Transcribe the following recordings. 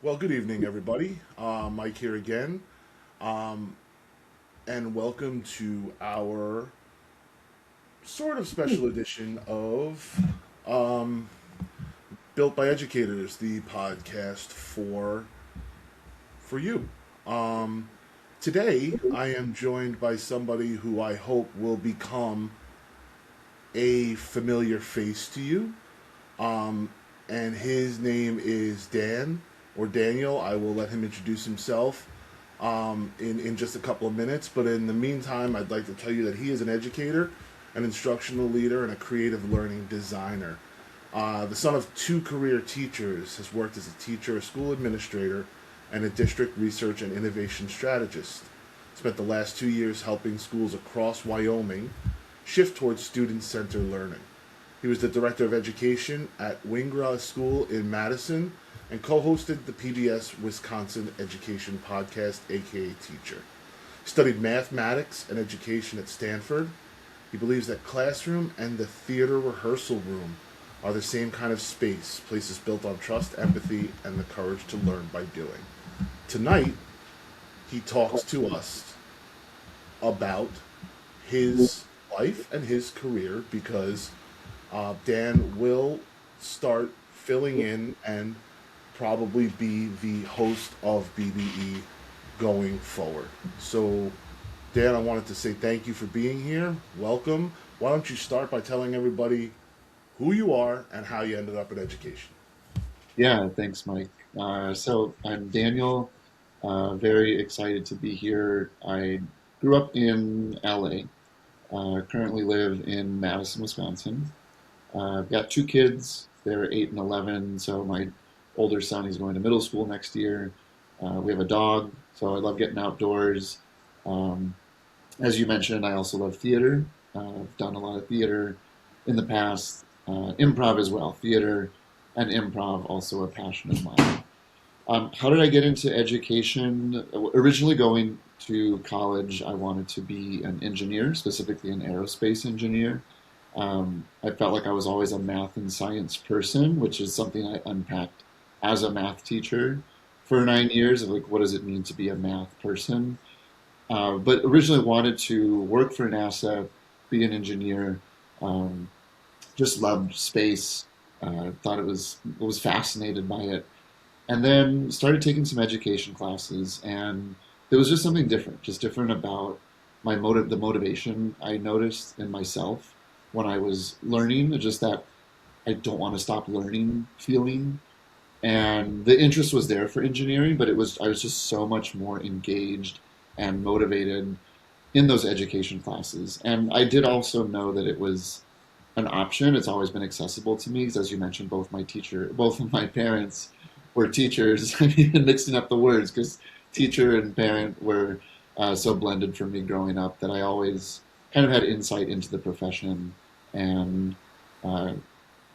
Well, good evening, everybody. Mike here again, and welcome to our sort of special edition of Built by Educators, the podcast for you. Um, Today, I am joined by somebody who I hope will become a familiar face to you. Um, and his name is Dan or Daniel. I will let him introduce himself in just a couple of minutes. But in the meantime, I'd like to tell you that he is an educator, an instructional leader, and a creative learning designer. The son of two career teachers, has worked as a teacher, a school administrator, and a district research and innovation strategist. Spent the last 2 years helping schools across Wyoming shift towards student centered learning. He was the director of education at Wingra School in Madison and co hosted the PBS Wisconsin Education Podcast, aka Teacher. Studied mathematics and education at Stanford. He believes that classroom and the theater rehearsal room are the same kind of space, places built on trust, empathy, and the courage to learn by doing. Tonight, he talks to us about his life and his career because Dan will start filling in and probably be the host of BBE going forward. So, Dan, I wanted to say thank you for being here. Welcome. Why don't you start by telling everybody who you are and how you ended up in education? Yeah, thanks, Mike. So I'm Daniel. Very excited to be here. I grew up in LA. Currently live in Madison, Wisconsin. I've got two kids. They're 8 and 11. So my older son, he's going to middle school next year. We have a dog, so I love getting outdoors. Um, as you mentioned, I also love theater. I've done a lot of theater in the past, improv as well. Theater and improv also a passion of mine. How did I get into education? Originally going to college, I wanted to be an engineer, specifically an aerospace engineer. I felt like I was always a math and science person, which is something I unpacked as a math teacher for 9 years of like, what does it mean to be a math person? But originally wanted to work for NASA, be an engineer. Um, just loved space. Thought it was fascinated by it, and then started taking some education classes, and there was just something different, just different about the motivation I noticed in myself when I was learning, just that I don't want to stop learning feeling. And the interest was there for engineering, but I was just so much more engaged and motivated in those education classes. And I did also know that it was an option. It's always been accessible to me because, as you mentioned, both of my parents were teachers. I'm even mixing up the words because teacher and parent were so blended for me growing up that I always kind of had insight into the profession and uh,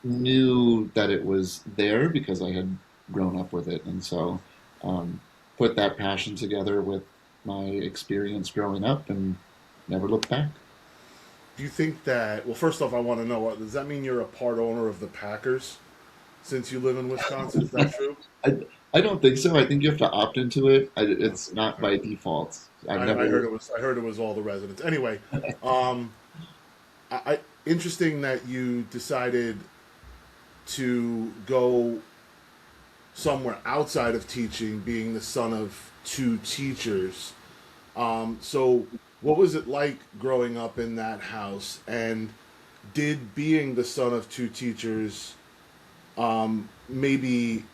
knew that it was there because I had grown up with it. And so um, put that passion together with my experience growing up and never looked back. Do you think that, well, first off, I want to know, does that mean you're a part owner of the Packers since you live in Wisconsin? Is that true? I, I don't think so. I think you have to opt into it. It's not Okay. by default. I've I never. heard it was. I heard it was all the residents. Anyway, um, interesting that you decided to go somewhere outside of teaching, being the son of two teachers. So, what was it like growing up in that house? And did being the son of two teachers maybe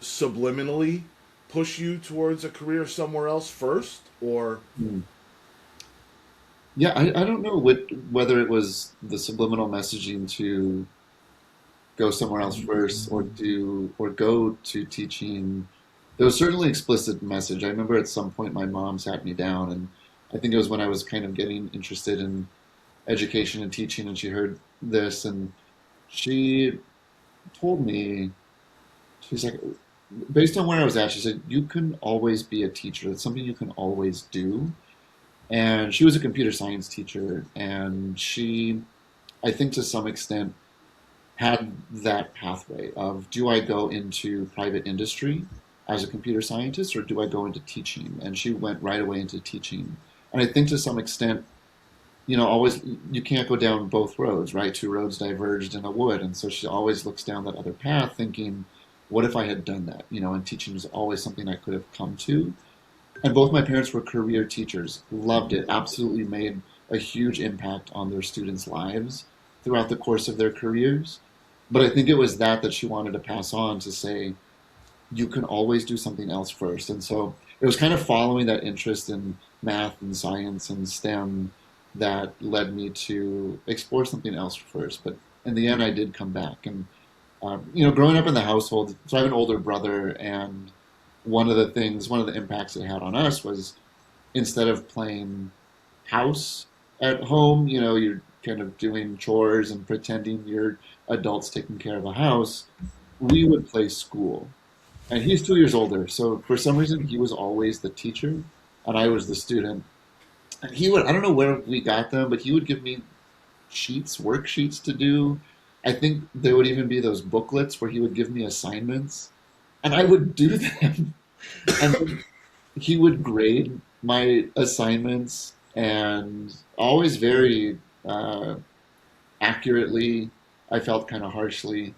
subliminally push you towards a career somewhere else first? Or, Hmm. Yeah, I don't know whether it was the subliminal messaging to go somewhere else first or go to teaching. There was certainly explicit message. I remember at some point my mom sat me down, and I think it was when I was kind of getting interested in education and teaching, and she heard this, and she told me, she's like, based on where I was at, she said, you can always be a teacher. It's something you can always do. And she was a computer science teacher, and she, I think to some extent, had that pathway of do I go into private industry? as a computer scientist or do I go into teaching? And she went right away into teaching. And I think to some extent, always you can't go down both roads, right? Two roads diverged in a wood. And so she always looks down that other path thinking, what if I had done that? And teaching was always something I could have come to. And both my parents were career teachers, loved it, absolutely made a huge impact on their students' lives throughout the course of their careers. But I think it was that she wanted to pass on to say, you can always do something else first. And so it was kind of following that interest in math and science and STEM that led me to explore something else first. But in the end, I did come back. And, growing up in the household, so I have an older brother, and one of the impacts it had on us was instead of playing house at home, you're kind of doing chores and pretending you're adults taking care of a house, we would play school. And he's 2 years older, so for some reason he was always the teacher and I was the student. And I don't know where we got them, but he would give me worksheets to do. I think there would even be those booklets where he would give me assignments and I would do them. And then he would grade my assignments and always very accurately. I felt kind of harshly.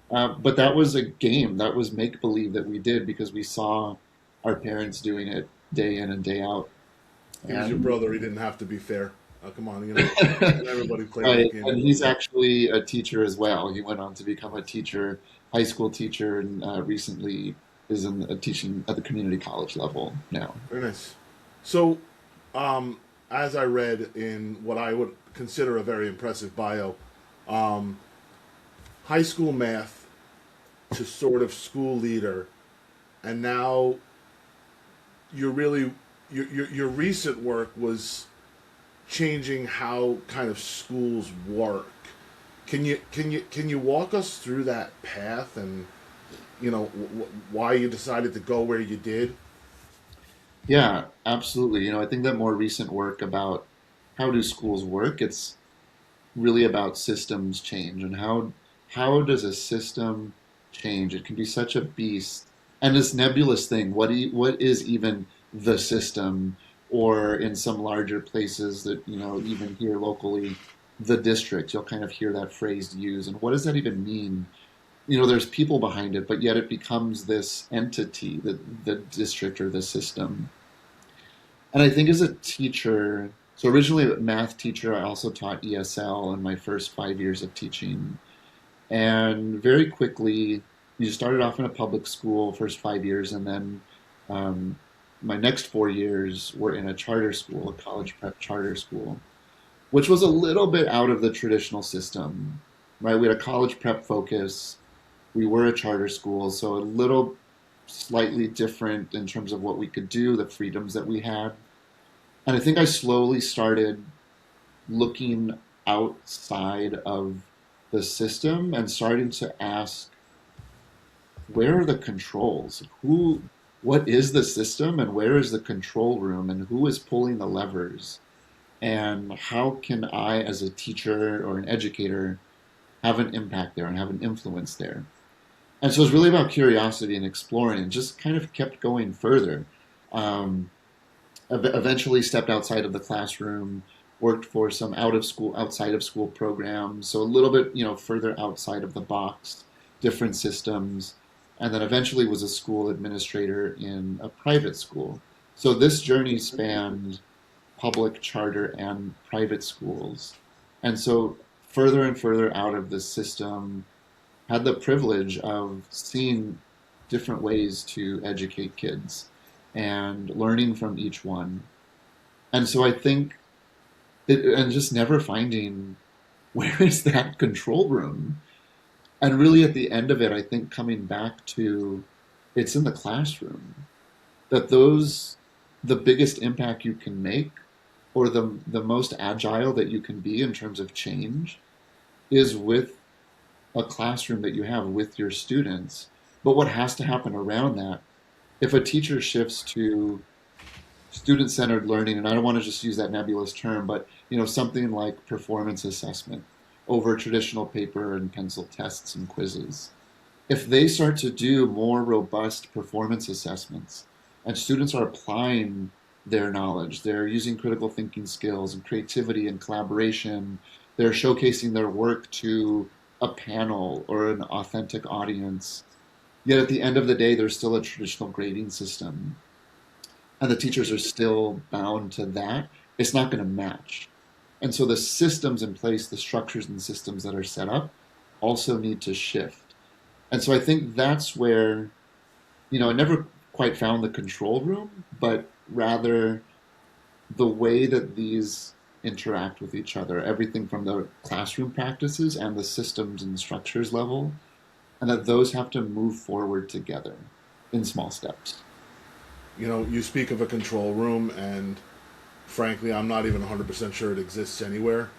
But that was a game. That was make believe that we did because we saw our parents doing it day in and day out. He was your And brother. He didn't have to be fair. Come on, let everybody play that right, game a and little he's bit. actually a teacher as well. He went on to become a teacher, high school teacher, and recently is in teaching at the community college level now. Very nice. So, as I read in what I would consider a very impressive bio, um, high school math to sort of school leader, and now you're really your recent work was changing how kind of schools work. Can you walk us through that path and why you decided to go where you did? Yeah, absolutely. I think that more recent work about how do schools work, it's really about systems change and how does a system change? It can be such a beast and this nebulous thing. What is even the system, or in some larger places that even here locally, the district. You'll kind of hear that phrase used, and what does that even mean? There's people behind it, but yet it becomes this entity, the district or the system. And I think as a teacher, so originally a math teacher, I also taught ESL in my first 5 years of teaching. And very quickly, you started off in a public school, first 5 years, and then um, my next 4 years were in a charter school, a college prep charter school, which was a little bit out of the traditional system, right? We had a college prep focus. We were a charter school, so a little slightly different in terms of what we could do, the freedoms that we had. And I think I slowly started looking outside of the system and starting to ask, where are the controls? What is the system and where is the control room and who is pulling the levers? And how can I, as a teacher or an educator, have an impact there and have an influence there? And so it's really about curiosity and exploring and just kind of kept going further. Um, Eventually stepped outside of the classroom, worked for some outside of school programs, so a little bit, further outside of the box, different systems, and then eventually was a school administrator in a private school. So this journey spanned public, charter, and private schools. And so further and further out of the system, had the privilege of seeing different ways to educate kids and learning from each one. And so I think and just never finding where is that control room. And really at the end of it, I think coming back to it's in the classroom that the biggest impact you can make or the most agile that you can be in terms of change is with a classroom that you have with your students. But what has to happen around that, if a teacher shifts to student-centered learning, and I don't want to just use that nebulous term, but something like performance assessment over traditional paper and pencil tests and quizzes, if they start to do more robust performance assessments and students are applying their knowledge, they're using critical thinking skills and creativity and collaboration, they're showcasing their work to a panel or an authentic audience. Yet at the end of the day, there's still a traditional grading system, and the teachers are still bound to that. It's not going to match. And so the systems in place, the structures and systems that are set up also need to shift. And so I think that's where, I never quite found the control room, but rather the way that these interact with each other, everything from the classroom practices and the systems and structures level, and that those have to move forward together in small steps. You speak of a control room, and frankly, I'm not even 100% sure it exists anywhere.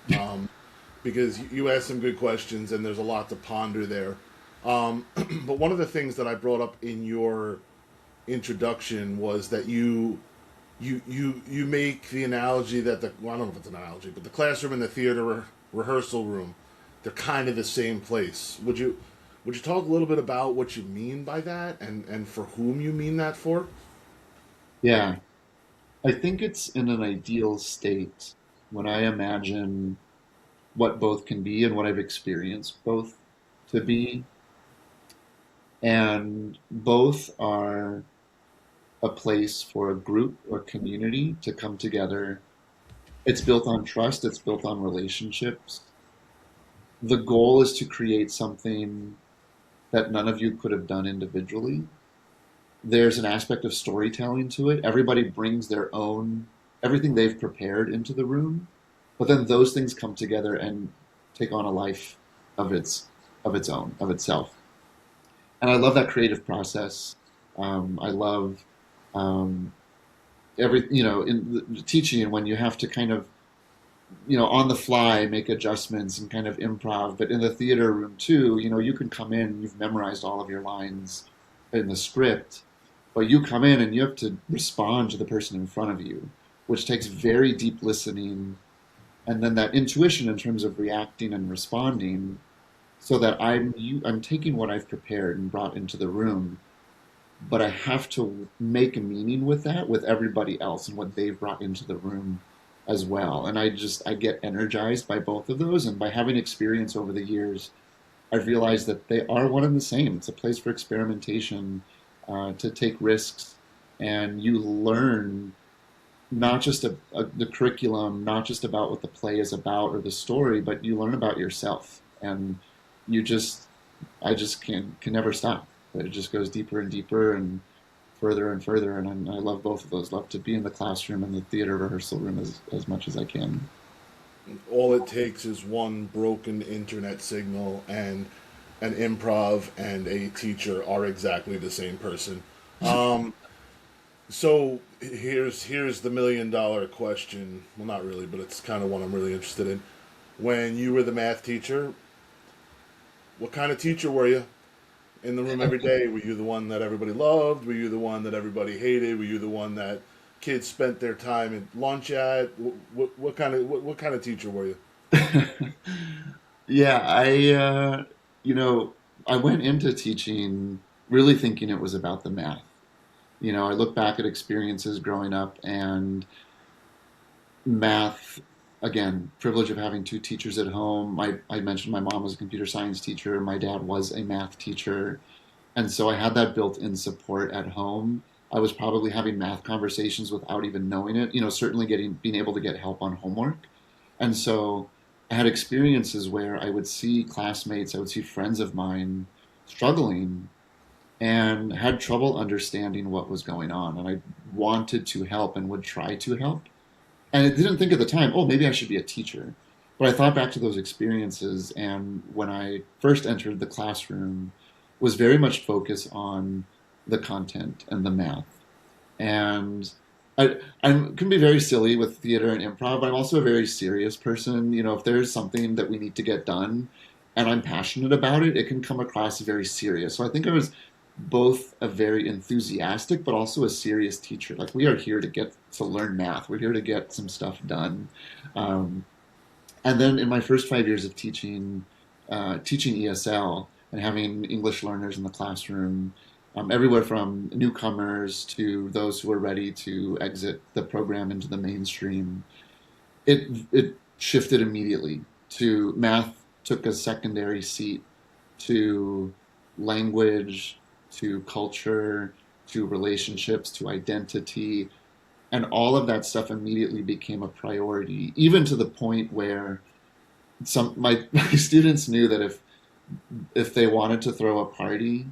Because you asked some good questions, and there's a lot to ponder there. But one of the things that I brought up in your introduction was that you make the analogy that I don't know if it's an analogy, but the classroom and the theater rehearsal room, they're kind of the same place. Would you talk a little bit about what you mean by that, and for whom you mean that for? Yeah, I think it's in an ideal state when I imagine what both can be and what I've experienced both to be. And both are a place for a group or community to come together. It's built on trust, it's built on relationships. The goal is to create something that none of you could have done individually. There's an aspect of storytelling to it. Everybody brings their own, everything they've prepared into the room, but then those things come together and take on a life of its own, of itself. And I love that creative process. I love um, in the teaching, and when you have to kind of, on the fly make adjustments and kind of improv. But in the theater room too, you can come in, you've memorized all of your lines in the script, but you come in and you have to respond to the person in front of you, which takes very deep listening, and then that intuition in terms of reacting and responding, so that I'm taking what I've prepared and brought into the room, but I have to make a meaning with that with everybody else and what they've brought into the room as well. And I get energized by both of those, and by having experience over the years, I've realized that they are one and the same. It's a place for experimentation, to take risks, and you learn not just the curriculum, not just about what the play is about or the story, but you learn about yourself, and you just I just can never stop. It just goes deeper and deeper and further and further, and I love both of those. Love to be in the classroom and the theater rehearsal room as much as I can. All it takes is one broken internet signal, and an improv and a teacher are exactly the same person. Um, so here's the $1 million question. Well, not really, but it's kind of one I'm really interested in. When you were the math teacher, what kind of teacher were you in the room every day? Were you the one that everybody loved? Were you the one that everybody hated? Were you the one that kids spent their time at lunch at? What kind of teacher were you? Yeah, you know, I went into teaching really thinking it was about the math. I look back at experiences growing up, and math, again, privilege of having two teachers at home. I mentioned my mom was a computer science teacher, my dad was a math teacher. And so I had that built in support at home. I was probably having math conversations without even knowing it, certainly being able to get help on homework. And so I had experiences where I would see classmates, I would see friends of mine struggling and had trouble understanding what was going on. And I wanted to help and would try to help. And I didn't think at the time, oh, maybe I should be a teacher. But I thought back to those experiences, and when I first entered the classroom, was very much focused on the content and the math. And I can be very silly with theater and improv, but I'm also a very serious person. If there's something that we need to get done and I'm passionate about it, it can come across very serious. So I think I was both a very enthusiastic but also a serious teacher. Like, we are here to learn math. We're here to get some stuff done. Um, and then in my first 5 years of teaching ESL, and having English learners in the classroom, everywhere from newcomers to those who are ready to exit the program into the mainstream, it shifted immediately to math took a secondary seat to language, to culture, to relationships, to identity, and all of that stuff immediately became a priority, even to the point where my students knew that if they wanted to throw a party,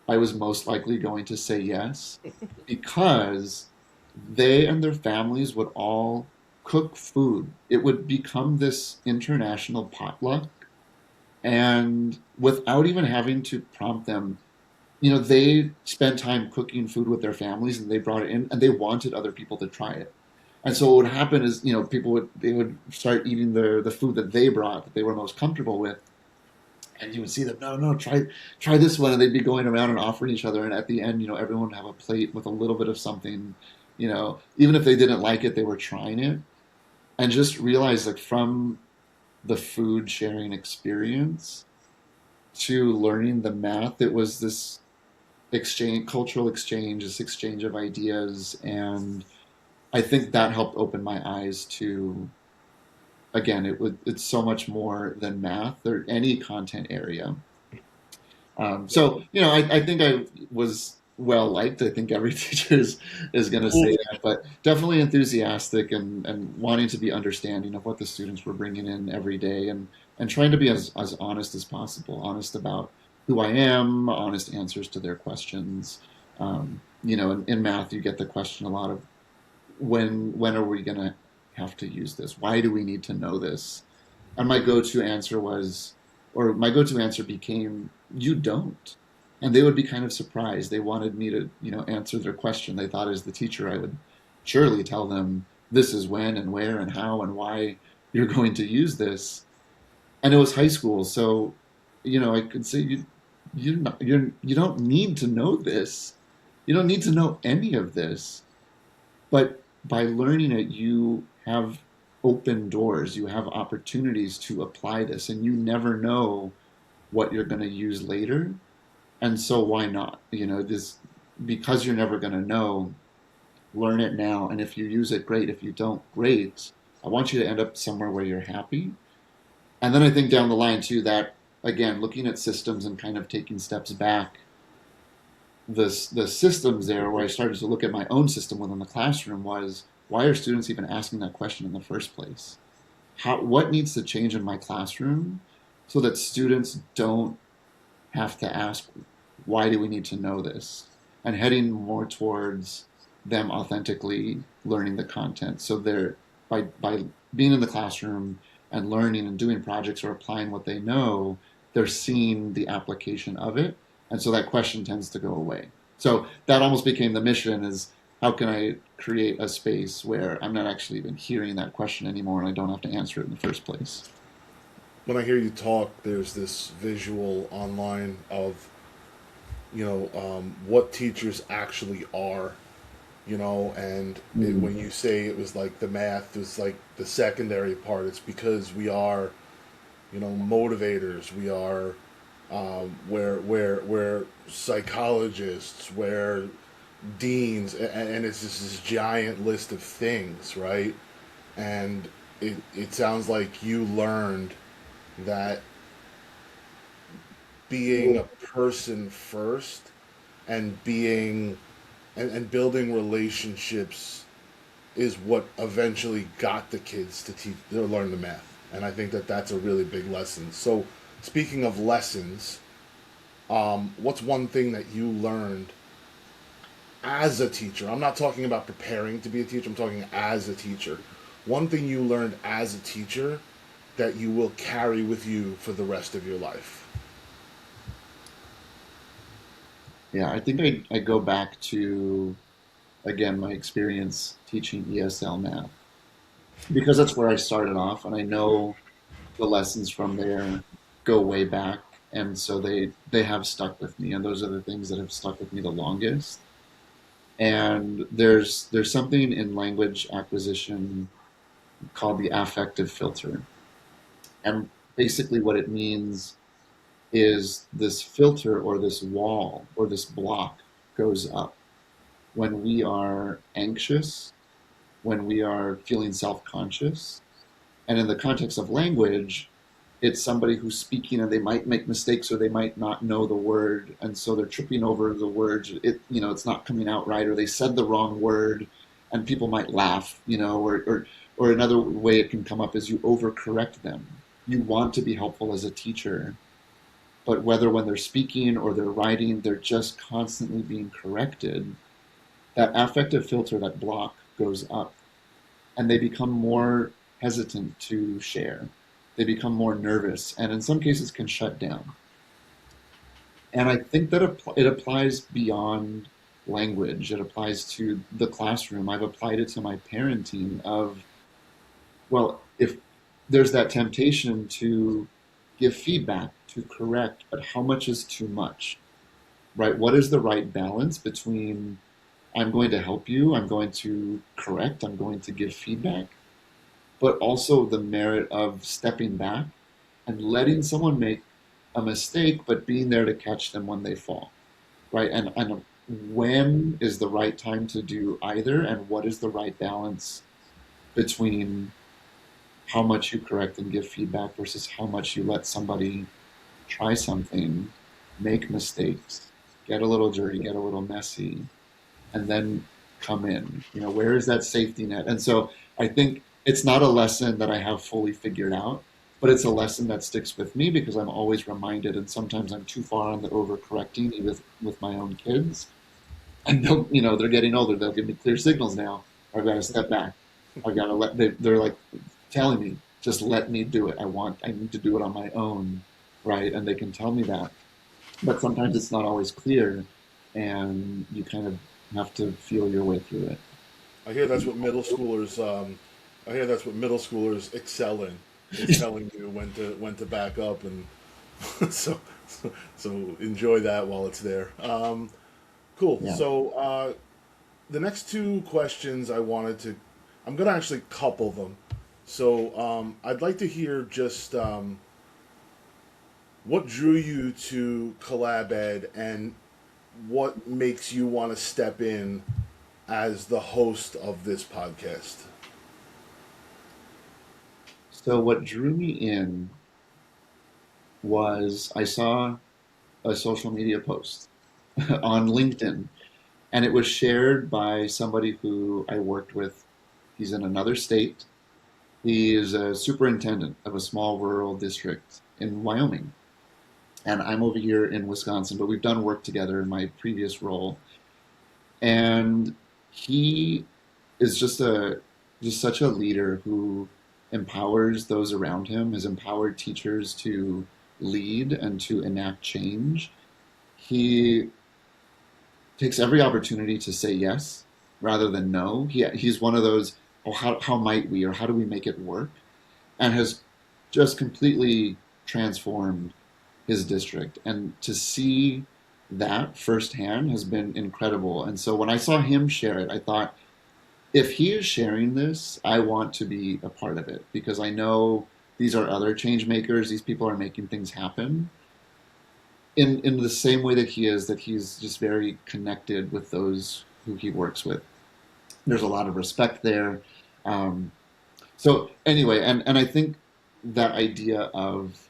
I was most likely going to say yes, because they and their families would all cook food. It would become this international potluck. And without even having to prompt them, they spent time cooking food with their families and they brought it in and they wanted other people to try it. And so what would happen is, they would start eating the food that they brought that they were most comfortable with, and you would see them, no, no, try this one, and they'd be going around and offering each other, and at the end, everyone would have a plate with a little bit of something, even if they didn't like it, they were trying it, and just realize, like, from the food sharing experience to learning the math, it was this cultural exchange, this exchange of ideas, and I think that helped open my eyes to, again, it's so much more than math or any content area. So, I think I was well liked. I think every teacher is going to say that, but definitely enthusiastic and wanting to be understanding of what the students were bringing in every day, and trying to be as honest as possible, honest about who I am, honest answers to their questions. In math, you get the question a lot of, when are we going to have to use this? Why do we need to know this? And my go-to answer became, you don't. And they would be kind of surprised. They wanted me to, answer their question. They thought, as the teacher, I would surely tell them, this is when and where and how and why you're going to use this. And it was high school, so, I could say, you don't need to know this. You don't need to know any of this. But by learning it, you have open doors, you have opportunities to apply this, and you never know what you're going to use later. And so why not? This, because you're never going to know, learn it now. And if you use it, great. If you don't, great. I want you to end up somewhere where you're happy. And then I think down the line too, that again, looking at systems and kind of taking steps back, the systems there, where I started to look at my own system within the classroom, was, why are students even asking that question in the first place? What needs to change in my classroom so that students don't have to ask, why do we need to know this? And heading more towards them authentically learning the content. So they're, by being in the classroom and learning and doing projects or applying what they know, they're seeing the application of it. And so that question tends to go away. So that almost became the mission, is, how can I create a space where I'm not actually even hearing that question anymore and I don't have to answer it in the first place? When I hear you talk, there's this visual online of, what teachers actually are, and Mm. when you say it was like the math was like the secondary part, it's because we are, motivators. We are, we're psychologists, we're deans, and it's just this giant list of things, right? And it sounds like you learned that being a person first, and and building relationships is what eventually got the kids to learn the math. And I think that that's a really big lesson. So, speaking of lessons, what's one thing that you learned as a teacher? I'm not talking about preparing to be a teacher, I'm talking as a teacher. One thing you learned as a teacher that you will carry with you for the rest of your life. Yeah, I think I go back to, again, my experience teaching ESL math, because that's where I started off, and I know the lessons from there go way back, and so they have stuck with me, and those are the things that have stuck with me the longest. And there's something in language acquisition called the affective filter, and basically what it means is this filter or this wall or this block goes up when we are anxious, when we are feeling self conscious. And in the context of language, it's somebody who's speaking and they might make mistakes or they might not know the word. And so they're tripping over the words. It's not coming out right, or they said the wrong word and people might laugh, or another way it can come up is you overcorrect them. You want to be helpful as a teacher, but whether when they're speaking or they're writing, they're just constantly being corrected. That affective filter, that block goes up, and they become more hesitant to share. They become more nervous, and in some cases can shut down. And I think that it applies beyond language. It applies to the classroom. I've applied it to my parenting of, well, if there's that temptation to give feedback, to correct, but how much is too much, right? What is the right balance between I'm going to help you, I'm going to correct, I'm going to give feedback, but also the merit of stepping back and letting someone make a mistake, but being there to catch them when they fall, right? And when is the right time to do either, and what is the right balance between how much you correct and give feedback versus how much you let somebody try something, make mistakes, get a little dirty, get a little messy, and then come in. Where is that safety net? And so I think it's not a lesson that I have fully figured out, but it's a lesson that sticks with me because I'm always reminded, and sometimes I'm too far on the overcorrecting with my own kids. And they're getting older. They'll give me clear signals now. I've got to step back. I've got to they're like telling me, just let me do it. I need to do it on my own. Right. And they can tell me that, but sometimes it's not always clear, and you kind of have to feel your way through it. I hear that's what middle schoolers. I hear that's what middle schoolers excel in. Is telling you when to back up, and so so enjoy that while it's there. Cool. Yeah. So the next two questions I'm gonna actually couple them. So I'd like to hear just what drew you to Collab Ed, and what makes you want to step in as the host of this podcast? So what drew me in was I saw a social media post on LinkedIn, and it was shared by somebody who I worked with. He's in another state. He is a superintendent of a small rural district in Wyoming. And I'm over here in Wisconsin, but we've done work together in my previous role. And he is just such a leader who empowers those around him, has empowered teachers to lead and to enact change. He takes every opportunity to say yes rather than no. He's one of those, oh, how might we, or how do we make it work? And has just completely transformed his district. And to see that firsthand has been incredible. And so when I saw him share it, I thought, if he is sharing this, I want to be a part of it because I know these are other change makers. These people are making things happen in the same way that he is, that he's just very connected with those who he works with. There's a lot of respect there. Um, so anyway, and I think that idea of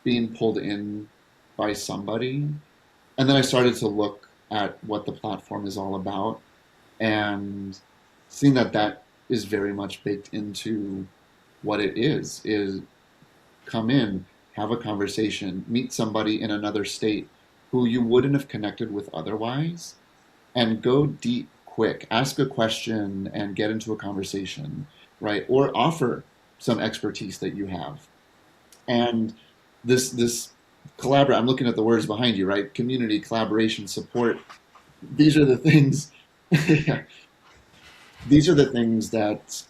being pulled in by somebody, and then I started to look at what the platform is all about, and seeing that is very much baked into what it is come in, have a conversation, meet somebody in another state who you wouldn't have connected with otherwise, and go deep quick. Ask a question and get into a conversation, right? Or offer some expertise that you have. And this collaborate. I'm looking at the words behind you, right? Community, collaboration, support. These are the things. These are the things that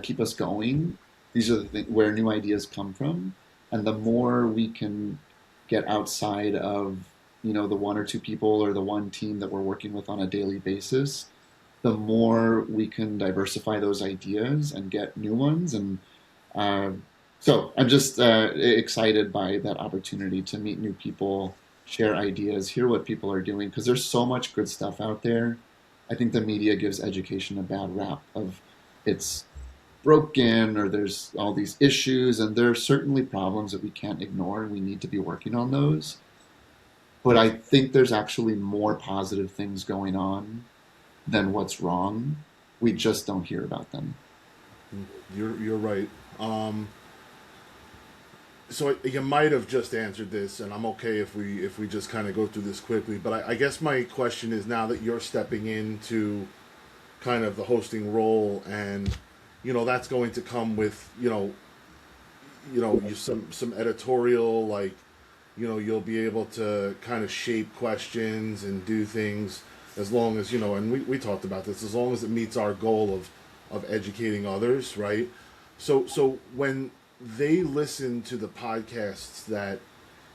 keep us going. These are where new ideas come from, and the more we can get outside of the one or two people or the one team that we're working with on a daily basis, the more we can diversify those ideas and get new ones. And uh, So I'm just excited by that opportunity to meet new people, share ideas, hear what people are doing, because there's so much good stuff out there. I think the media gives education a bad rap of it's broken or there's all these issues, and there are certainly problems that we can't ignore, and we need to be working on those. But I think there's actually more positive things going on than what's wrong. We just don't hear about them. You're right. So you might have just answered this, and I'm okay if we just kind of go through this quickly. But I guess my question is, now that you're stepping into kind of the hosting role, and that's going to come with some editorial, like you'll be able to kind of shape questions and do things, as long as and we talked about this, as long as it meets our goal of educating others, right? So when they listen to the podcasts that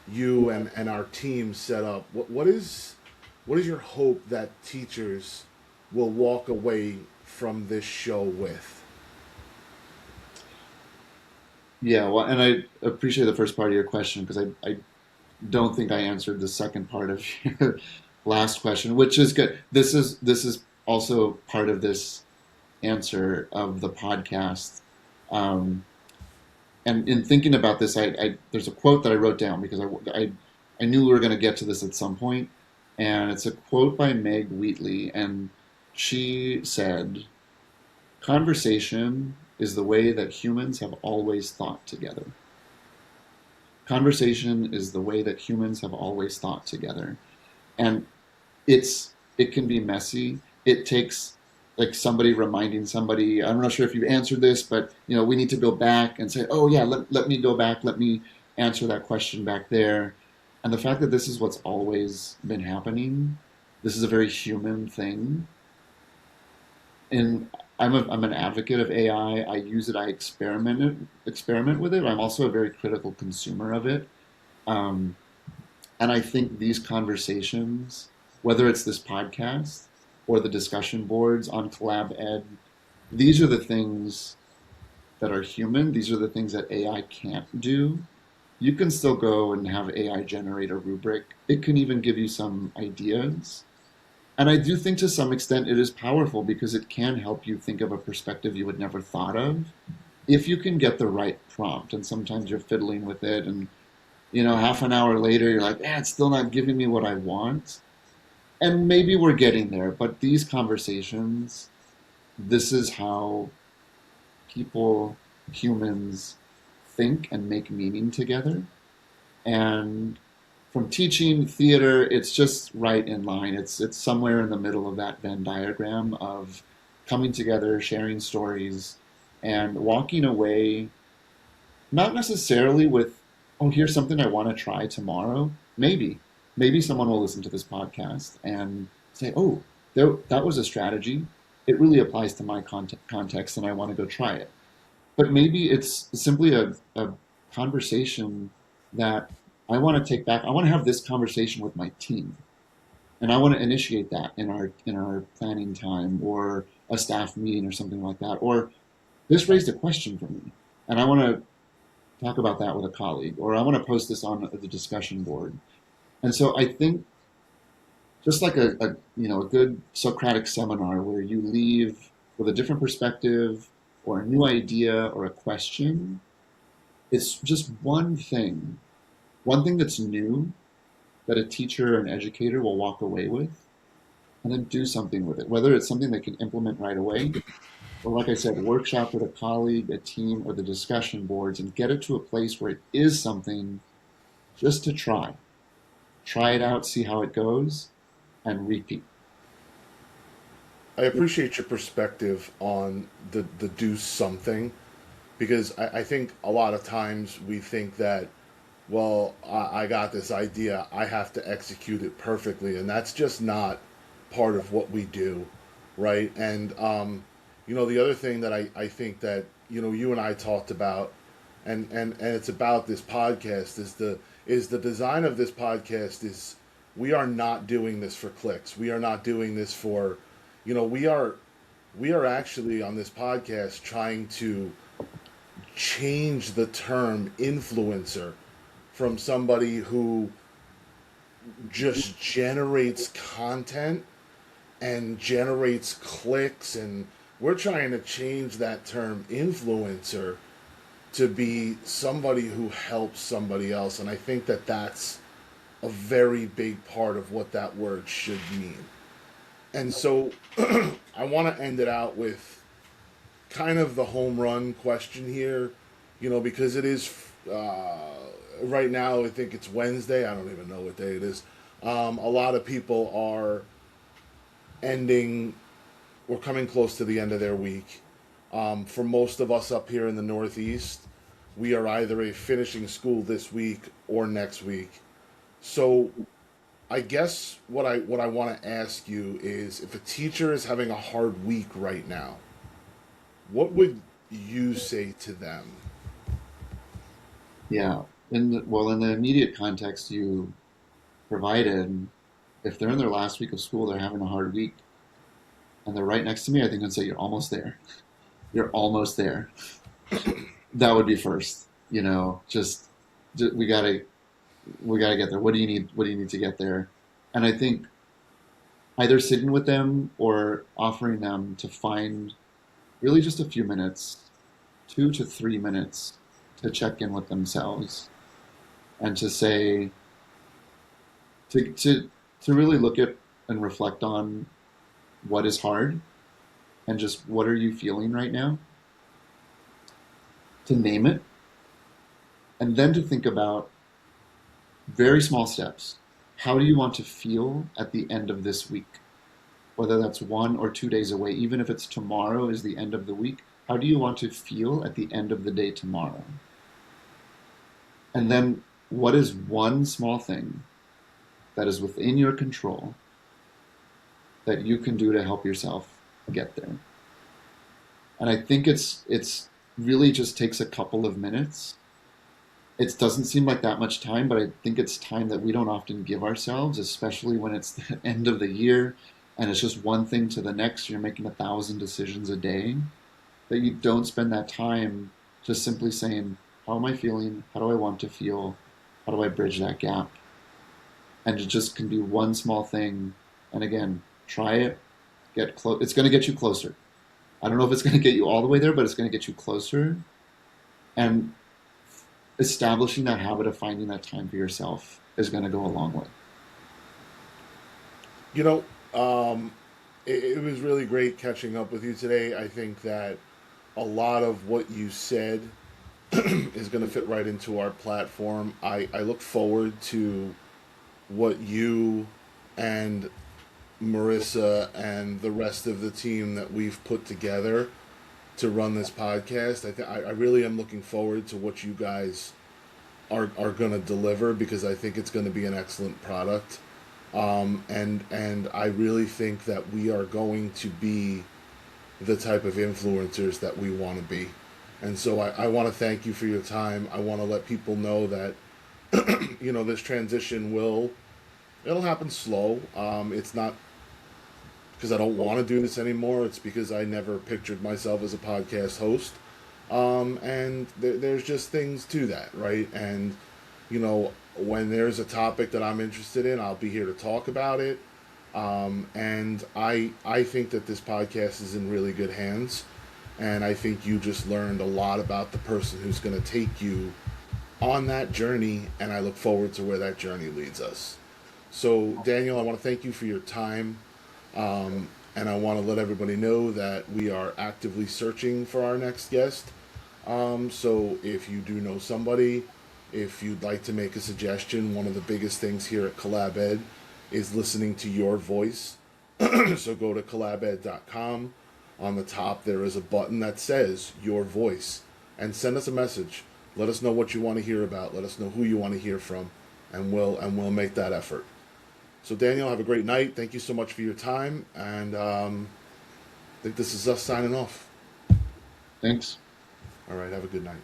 you and our team set up, what is your hope that teachers will walk away from this show with? Yeah, well, and I appreciate the first part of your question because I don't think I answered the second part of your last question, which is good. This is also part of this answer of the podcast. Um, and in thinking about this, there's a quote that I wrote down because I knew we were going to get to this at some point, and it's a quote by Meg Wheatley, and she said, "Conversation is the way that humans have always thought together." Conversation is the way that humans have always thought together. And it can be messy. It takes like somebody reminding somebody, I'm not sure if you've answered this, but we need to go back and say, oh yeah, let me go back, let me answer that question back there. And the fact that this is what's always been happening, this is a very human thing. And I'm an advocate of AI. I use it. I experiment with it. I'm also a very critical consumer of it. Um, and I think these conversations, whether it's this podcast or the discussion boards on Collab Ed, these are the things that are human. These are the things that AI can't do. You can still go and have AI generate a rubric. It can even give you some ideas. And I do think to some extent it is powerful because it can help you think of a perspective you would never thought of if you can get the right prompt. And sometimes you're fiddling with it, and half an hour later you're like, it's still not giving me what I want. And maybe we're getting there, but these conversations, this is how people, humans, think and make meaning together. And from teaching theater, it's just right in line. It's somewhere in the middle of that Venn diagram of coming together, sharing stories, and walking away, not necessarily with, oh, here's something I want to try tomorrow. Maybe someone will listen to this podcast and say, oh, that was a strategy. It really applies to my context, and I want to go try it. But maybe it's simply a conversation that I want to take back. I want to have this conversation with my team, and I want to initiate that in our planning time or a staff meeting or something like that. Or this raised a question for me, and I want to talk about that with a colleague, or I want to post this on the discussion board. And so I think just like a good Socratic seminar where you leave with a different perspective or a new idea or a question, it's just one thing that's new that a teacher or an educator will walk away with and then do something with it, whether it's something they can implement right away or, like I said, workshop with a colleague, a team, or the discussion boards and get it to a place where it is something just to try. Try it out, see how it goes, and repeat. I appreciate your perspective on the do something, because I think a lot of times we think that, well, I got this idea, I have to execute it perfectly, and that's just not part of what we do, right? And the other thing that I think that you and I talked about, and it's about this podcast, is the design of this podcast is, we are not doing this for clicks. We are not doing this for, we are actually on this podcast trying to change the term influencer from somebody who just generates content and generates clicks, and we're trying to change that term influencer to be somebody who helps somebody else. And I think that that's a very big part of what that word should mean. And so I want to end it out with kind of the home run question here, because it is right now, I think it's Wednesday. I don't even know what day it is. A lot of people are ending, we're coming close to the end of their week. For most of us up here in the Northeast, we are either finishing school this week or next week. So I guess what I want to ask you is, if a teacher is having a hard week right now, what would you say to them? Yeah. In the immediate context you provided, if they're in their last week of school, they're having a hard week, and they're right next to me, I think I'd say, you're almost there. You're almost there. That would be first. Just we gotta get there. What do you need? What do you need to get there? And I think either sitting with them or offering them to find really just a few minutes, 2 to 3 minutes, to check in with themselves and to say, to really look at and reflect on what is hard and just what are you feeling right now, to name it, and then to think about very small steps. How do you want to feel at the end of this week? Whether that's 1 or 2 days away, even if it's tomorrow is the end of the week, how do you want to feel at the end of the day tomorrow? And then what is one small thing that is within your control that you can do to help yourself get there? And I think it's really just takes a couple of minutes. It doesn't seem like that much time, but I think it's time that we don't often give ourselves, especially when it's the end of the year and it's just one thing to the next. You're making 1,000 decisions a day, that you don't spend that time just simply saying, how am I feeling? How do I want to feel? How do I bridge that gap? And it just can be one small thing. And again, try it, get close. It's going to get you closer. I don't know if it's going to get you all the way there, but it's going to get you closer. And establishing that habit of finding that time for yourself is going to go a long way. You know, it was really great catching up with you today. I think that a lot of what you said is going to fit right into our platform. I look forward to what you and Marissa and the rest of the team that we've put together to run this podcast. I really am looking forward to what you guys are going to deliver, because I think it's going to be an excellent product. And I really think that we are going to be the type of influencers that we want to be. And so I want to thank you for your time. I want to let people know that this transition it'll happen slow. It's not because I don't want to do this anymore. It's because I never pictured myself as a podcast host. And there's just things to that, right? And when there's a topic that I'm interested in, I'll be here to talk about it. And I think that this podcast is in really good hands. And I think you just learned a lot about the person who's going to take you on that journey. And I look forward to where that journey leads us. So, Daniel, I want to thank you for your time. And I want to let everybody know that we are actively searching for our next guest. So if you do know somebody, if you'd like to make a suggestion, one of the biggest things here at Collab Ed is listening to your voice. So go to collabed.com. On the top, there is a button that says your voice, and send us a message. Let us know what you want to hear about. Let us know who you want to hear from, and we'll make that effort. So Daniel, have a great night. Thank you so much for your time, and I think this is us signing off. Thanks. All right, have a good night.